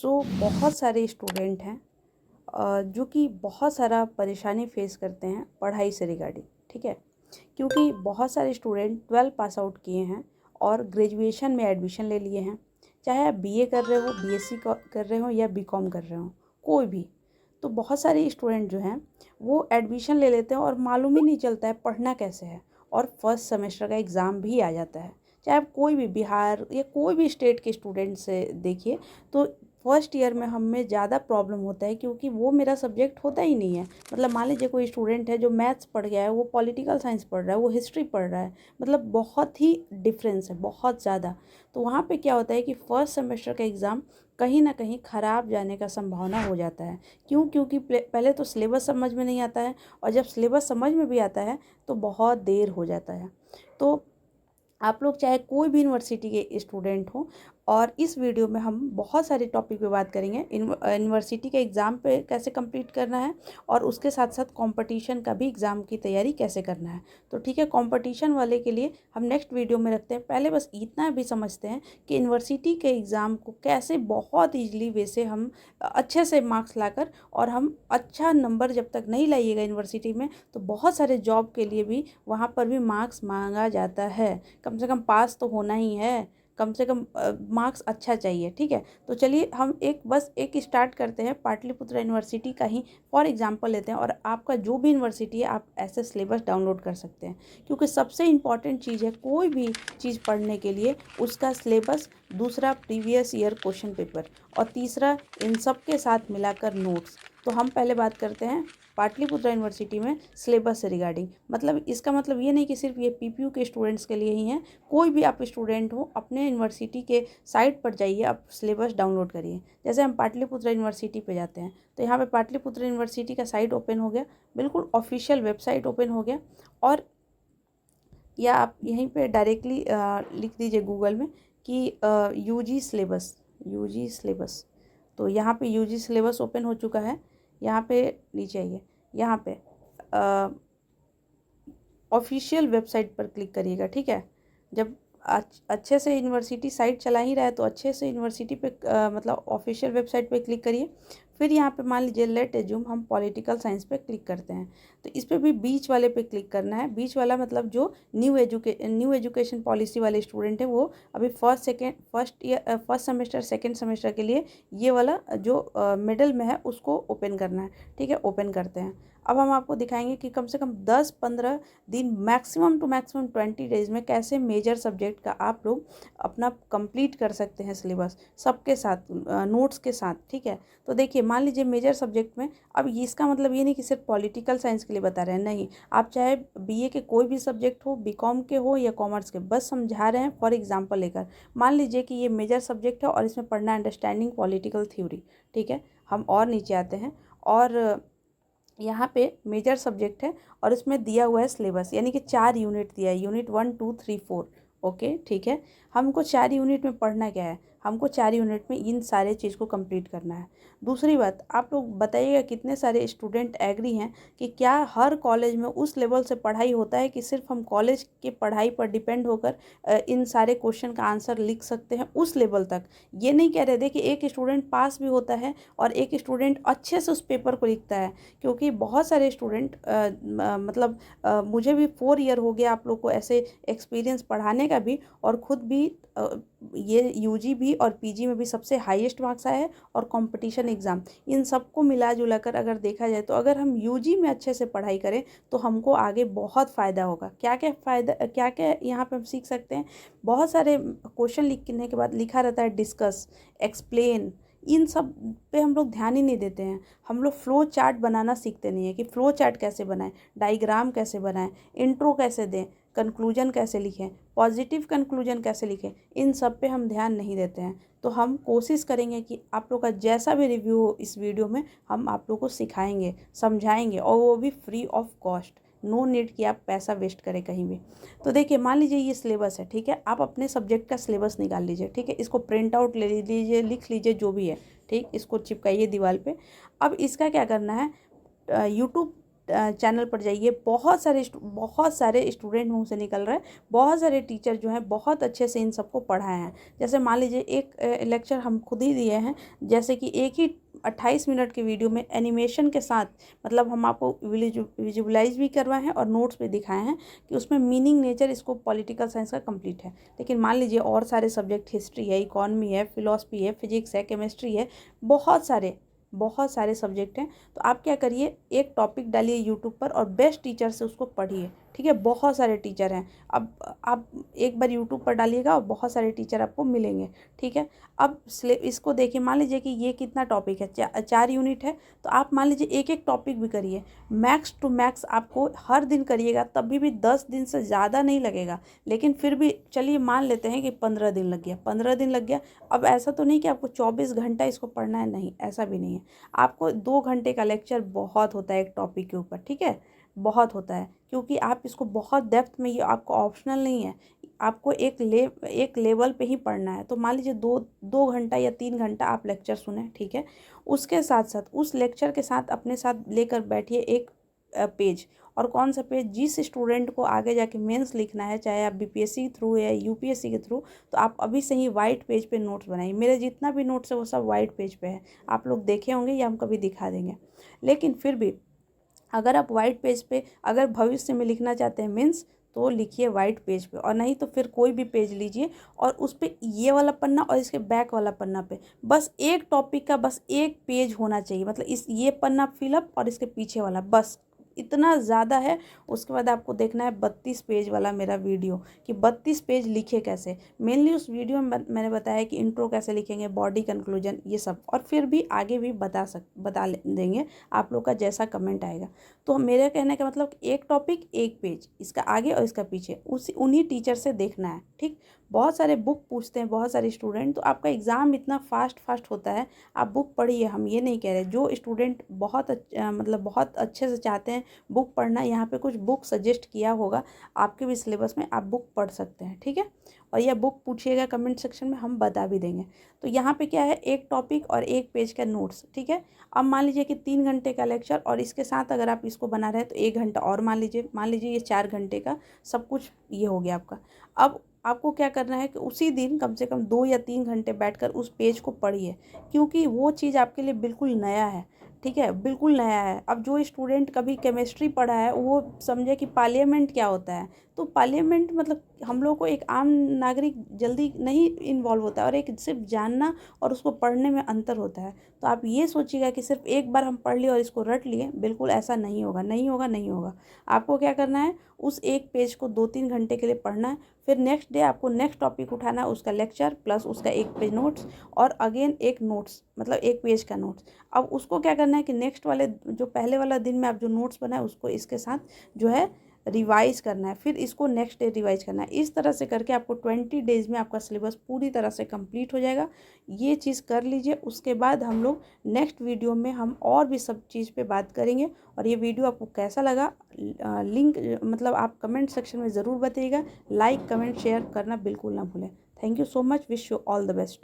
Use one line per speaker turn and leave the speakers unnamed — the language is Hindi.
बहुत सारे स्टूडेंट हैं जो कि बहुत सारा परेशानी फेस करते हैं पढ़ाई से रिगार्डिंग, ठीक है। क्योंकि बहुत सारे स्टूडेंट 12 पास आउट किए हैं और ग्रेजुएशन में एडमिशन ले लिए हैं, चाहे आप बीए कर रहे हो, बीएससी कर रहे हो या बीकॉम कर रहे हो, कोई भी। तो बहुत सारे स्टूडेंट जो हैं वो एडमिशन ले लेते हैं और मालूम ही नहीं चलता है पढ़ना कैसे है, और फर्स्ट सेमेस्टर का एग्ज़ाम भी आ जाता है। चाहे आप कोई भी बिहार या कोई भी स्टेट के स्टूडेंट से देखिए, तो फर्स्ट ईयर में हमें ज़्यादा प्रॉब्लम होता है क्योंकि वो मेरा सब्जेक्ट होता ही नहीं है। मतलब मान लीजिए कोई स्टूडेंट है जो मैथ्स पढ़ गया है, वो पॉलिटिकल साइंस पढ़ रहा है, वो हिस्ट्री पढ़ रहा है, मतलब बहुत ही डिफरेंस है, बहुत ज़्यादा। तो वहाँ पे क्या होता है कि फर्स्ट सेमेस्टर का एग्ज़ाम कहीं ना कहीं ख़राब जाने का संभावना हो जाता है। क्यों? क्योंकि पहले तो सिलेबस समझ में नहीं आता है, और जब सिलेबस समझ में भी आता है तो बहुत देर हो जाता है। तो आप लोग चाहे कोई भी यूनिवर्सिटी के स्टूडेंट हो, और इस वीडियो में हम बहुत सारे टॉपिक पे बात करेंगे। यूनिवर्सिटी के एग्ज़ाम पे कैसे कंप्लीट करना है, और उसके साथ साथ कंपटीशन का भी एग्ज़ाम की तैयारी कैसे करना है। तो ठीक है, कंपटीशन वाले के लिए हम नेक्स्ट वीडियो में रखते हैं। पहले बस इतना भी समझते हैं कि यूनिवर्सिटी के एग्ज़ाम को कैसे बहुत ईजली वे से हम अच्छे से मार्क्स लाकर, और हम अच्छा नंबर जब तक नहीं लाइएगा यूनिवर्सिटी में, तो बहुत सारे जॉब के लिए भी वहाँ पर भी मार्क्स मांगा जाता है। कम से कम पास तो होना ही है, कम से कम मार्क्स अच्छा चाहिए, ठीक है। तो चलिए हम बस एक स्टार्ट करते हैं, पाटलिपुत्र यूनिवर्सिटी का ही फॉर एग्जांपल लेते हैं, और आपका जो भी यूनिवर्सिटी है आप ऐसे सिलेबस डाउनलोड कर सकते हैं। क्योंकि सबसे इम्पॉर्टेंट चीज़ है कोई भी चीज़ पढ़ने के लिए उसका सिलेबस, दूसरा प्रीवियस ईयर क्वेश्चन पेपर, और तीसरा इन सब के साथ मिलाकर नोट्स। तो हम पहले बात करते हैं पाटलिपुत्र यूनिवर्सिटी में सिलेबस से रिगार्डिंग। मतलब इसका मतलब ये नहीं कि सिर्फ ये पीपीयू के स्टूडेंट्स के लिए ही है, कोई भी आप स्टूडेंट हो अपने यूनिवर्सिटी के साइट पर जाइए, आप सिलेबस डाउनलोड करिए। जैसे हम पाटलिपुत्र यूनिवर्सिटी पे जाते हैं, तो यहाँ पे पाटलिपुत्र यूनिवर्सिटी का साइट ओपन हो गया, बिल्कुल ऑफिशियल वेबसाइट ओपन हो गया। और या आप यहीं पे डायरेक्टली लिख दीजिए गूगल में कि यूजी सिलेबस, यूजी सिलेबस। तो यहाँ पे यूजी सिलेबस ओपन हो चुका है। यहाँ पे नीचे आइए, यहाँ पे ऑफिशियल वेबसाइट पर क्लिक करिएगा, ठीक है। जब अच्छे से यूनिवर्सिटी साइट चला ही रहा है तो अच्छे से यूनिवर्सिटी पे मतलब ऑफिशियल वेबसाइट पे क्लिक करिए। फिर यहाँ पे मान लीजिए लेट एज्यूम हम पॉलिटिकल साइंस पे क्लिक करते हैं, तो इस पे भी बीच वाले पे क्लिक करना है। बीच वाला मतलब जो न्यू एजुकेशन पॉलिसी वाले स्टूडेंट है, वो अभी फर्स्ट सेमेस्टर सेकेंड सेमेस्टर के लिए ये वाला जो मिडल में है उसको ओपन करना है, ठीक है। ओपन करते हैं। अब हम आपको दिखाएंगे कि कम से कम 10-15 दिन, मैक्सिमम टू मैक्सिमम 20 डेज़ में कैसे मेजर सब्जेक्ट का आप लोग अपना कंप्लीट कर सकते हैं सिलेबस सबके साथ, नोट्स के साथ, ठीक है। तो देखिए मान लीजिए मेजर सब्जेक्ट में, अब इसका मतलब ये नहीं कि सिर्फ पॉलिटिकल साइंस के लिए बता रहे हैं, नहीं। आप चाहे बीए के कोई भी सब्जेक्ट हो, बीकॉम के हो या कॉमर्स के, बस समझा रहे हैं फॉर एग्जाम्पल लेकर। मान लीजिए कि ये मेजर सब्जेक्ट है और इसमें पढ़ना है अंडरस्टैंडिंग पॉलिटिकल थ्योरी, ठीक है। हम और नीचे आते हैं, और यहाँ पे मेजर सब्जेक्ट है और इसमें दिया हुआ है सिलेबस, यानी कि 4 यूनिट दिया है, यूनिट 1 2 3 4। ओके, ठीक है। हमको 4 यूनिट में पढ़ना क्या है, हमको 4 यूनिट में इन सारे चीज़ को कंप्लीट करना है। दूसरी बात, आप लोग बताइएगा कितने सारे स्टूडेंट एग्री हैं कि क्या हर कॉलेज में उस लेवल से पढ़ाई होता है कि सिर्फ हम कॉलेज के पढ़ाई पर डिपेंड होकर इन सारे क्वेश्चन का आंसर लिख सकते हैं उस लेवल तक। ये नहीं कह रहे, देखिए एक स्टूडेंट पास भी होता है और एक स्टूडेंट अच्छे से उस पेपर को लिखता है। क्योंकि बहुत सारे स्टूडेंट मतलब मुझे भी 4 ईयर हो गया आप लोग को ऐसे एक्सपीरियंस पढ़ाने का भी, और ख़ुद भी ये यूजी भी और पीजी में भी सबसे हाईएस्ट मार्क्स आए हैं। और कंपटीशन एग्ज़ाम, इन सबको मिला जुला कर अगर देखा जाए तो अगर हम यूजी में अच्छे से पढ़ाई करें तो हमको आगे बहुत फ़ायदा होगा। क्या क्या फ़ायदा, क्या क्या यहाँ पे हम सीख सकते हैं। बहुत सारे क्वेश्चन लिखने के बाद लिखा रहता है डिस्कस, एक्सप्लेन, इन सब पे हम लोग ध्यान ही नहीं देते हैं। हम लोग फ्लो चार्ट बनाना सीखते नहीं है कि फ्लो चार्ट कैसे बनाएं, डायग्राम कैसे बनाएं, इंट्रो कैसे दें, कंक्लूजन कैसे लिखें, पॉजिटिव कंक्लूजन कैसे लिखें, इन सब पे हम ध्यान नहीं देते हैं। तो हम कोशिश करेंगे कि आप लोग का जैसा भी रिव्यू हो इस वीडियो में हम आप लोग को सिखाएंगे, समझाएंगे, और वो भी free of cost. No need कि आप पैसा वेस्ट करें कहीं भी। तो देखिए मान लीजिए ये सिलेबस है, ठीक है। आप अपने सब्जेक्ट का सिलेबस निकाल लीजिए, ठीक है। इसको प्रिंट आउट ले लीजिए, लिख लीजिए, जो भी है, ठीक। इसको चिपकाइए दीवार पे। अब इसका क्या करना है, यूट्यूब चैनल पर जाइए, बहुत सारे स्टूडेंट मुँह से निकल रहे हैं, बहुत सारे टीचर जो हैं बहुत अच्छे से इन सबको पढ़ाए हैं। जैसे मान लीजिए एक लेक्चर हम खुद ही दिए हैं, जैसे कि एक ही 28 मिनट की वीडियो में एनिमेशन के साथ, मतलब हम आपको विजुअलाइज भी करवाए हैं और नोट्स भी दिखाए हैं कि उसमें मीनिंग, नेचर, इसको पॉलिटिकल साइंस का कंप्लीट है। लेकिन मान लीजिए और सारे सब्जेक्ट, हिस्ट्री है, इकोनॉमी है, फिलॉसफी है, फिजिक्स है, केमिस्ट्री है, बहुत सारे सब्जेक्ट हैं। तो आप क्या करिए, एक टॉपिक डालिए यूट्यूब पर और बेस्ट टीचर से उसको पढ़िए, ठीक है। बहुत सारे टीचर हैं, अब आप एक बार यूट्यूब पर डालिएगा और बहुत सारे टीचर आपको मिलेंगे, ठीक है। अब इसको देखिए, मान लीजिए कि ये कितना टॉपिक है, 4 यूनिट है, तो आप मान लीजिए एक एक टॉपिक भी करिए, मैक्स टू मैक्स आपको हर दिन करिएगा, तभी भी 10 दिन से ज़्यादा नहीं लगेगा। लेकिन फिर भी चलिए मान लेते हैं कि 15 दिन लग गया, 15 दिन लग गया। अब ऐसा तो नहीं कि आपको 24 घंटा इसको पढ़ना है, नहीं, ऐसा भी नहीं है। आपको 2 घंटे का लेक्चर बहुत होता है एक टॉपिक के ऊपर, ठीक है, बहुत होता है, क्योंकि आप इसको बहुत डेप्थ में, ये आपको ऑप्शनल नहीं है, आपको एक लेवल पे ही पढ़ना है। तो मान लीजिए 2 घंटा या 3 घंटा आप लेक्चर सुने, ठीक है। उसके साथ साथ उस लेक्चर के साथ अपने साथ लेकर बैठिए एक पेज। और कौन सा पेज? जिस स्टूडेंट को आगे जाके मेंस लिखना है, चाहे आप बीपीएससी के थ्रू या यूपीएससी के थ्रू, तो आप अभी से ही वाइट पेज पे नोट्स बनाइए। मेरे जितना भी नोट्स है वो सब वाइट पेज पे है, आप लोग देखे होंगे या हम कभी दिखा देंगे। लेकिन फिर भी अगर आप वाइट पेज पे अगर भविष्य में लिखना चाहते हैं मेंस, तो लिखिए वाइट पेज पे, और नहीं तो फिर कोई भी पेज लीजिए और उस पे ये वाला पन्ना और इसके बैक वाला पन्ना पे बस एक टॉपिक का बस एक पेज होना चाहिए, मतलब इस ये पन्ना फिलअप और इसके पीछे वाला, बस इतना ज़्यादा है। उसके बाद आपको देखना है 32 पेज वाला मेरा वीडियो, कि 32 पेज लिखे कैसे। मेनली उस वीडियो में मैंने बताया कि इंट्रो कैसे लिखेंगे, बॉडी, कंक्लूजन, ये सब, और फिर भी आगे भी बता देंगे आप लोग का जैसा कमेंट आएगा। तो मेरे कहने का मतलब एक टॉपिक एक पेज, इसका आगे और इसका पीछे, उन्हीं टीचर से देखना है, ठीक। बहुत सारे बुक पूछते हैं बहुत सारे स्टूडेंट, तो आपका एग्ज़ाम इतना फास्ट होता है। आप बुक पढ़िए, हम ये नहीं कह रहे। जो स्टूडेंट मतलब बहुत अच्छे से चाहते हैं बुक पढ़ना, यहाँ पे कुछ बुक सजेस्ट किया होगा आपके भी सिलेबस में, आप बुक पढ़ सकते हैं, ठीक है। और यह बुक पूछिएगा कमेंट सेक्शन में, हम बता भी देंगे। तो यहाँ पे क्या है, एक टॉपिक और एक पेज का नोट्स, ठीक है। अब मान लीजिए कि 3 घंटे का लेक्चर, और इसके साथ अगर आप इसको बना रहे हैं तो 1 घंटा और, मान लीजिए ये 4 घंटे का सब कुछ ये हो गया आपका। अब आपको क्या करना है कि उसी दिन कम से कम 2 या 3 घंटे बैठकर उस पेज को पढ़िए, क्योंकि वो चीज़ आपके लिए बिल्कुल नया है, ठीक है, बिल्कुल नया है। अब जो स्टूडेंट कभी केमिस्ट्री पढ़ा है वो समझे कि पार्लियामेंट क्या होता है, तो पार्लियामेंट मतलब हम लोग को, एक आम नागरिक जल्दी नहीं इन्वॉल्व होता है, और एक सिर्फ जानना और उसको पढ़ने में अंतर होता है। तो आप ये सोचिएगा कि सिर्फ एक बार हम पढ़ लिए और इसको रट लिए, बिल्कुल ऐसा नहीं होगा, नहीं होगा, नहीं होगा। आपको क्या करना है, उस एक पेज को 2-3 घंटे के लिए पढ़ना है, फिर नेक्स्ट डे आपको नेक्स्ट टॉपिक उठाना है, उसका लेक्चर प्लस उसका एक पेज नोट्स, और अगेन एक नोट्स, मतलब एक पेज का नोट्स। अब उसको क्या करना है कि नेक्स्ट वाले, जो पहले वाला दिन में आप जो नोट्स बनाए उसको इसके साथ जो है रिवाइज़ करना है, फिर इसको नेक्स्ट डे रिवाइज़ करना है। इस तरह से करके आपको 20 डेज़ में आपका सिलेबस पूरी तरह से कंप्लीट हो जाएगा। ये चीज़ कर लीजिए, उसके बाद हम लोग नेक्स्ट वीडियो में हम और भी सब चीज़ पे बात करेंगे। और ये वीडियो आपको कैसा लगा, लिंक मतलब आप कमेंट सेक्शन में ज़रूर बताइएगा। लाइक, कमेंट, शेयर करना बिल्कुल ना भूलें। Thank you so much, wish you all the best.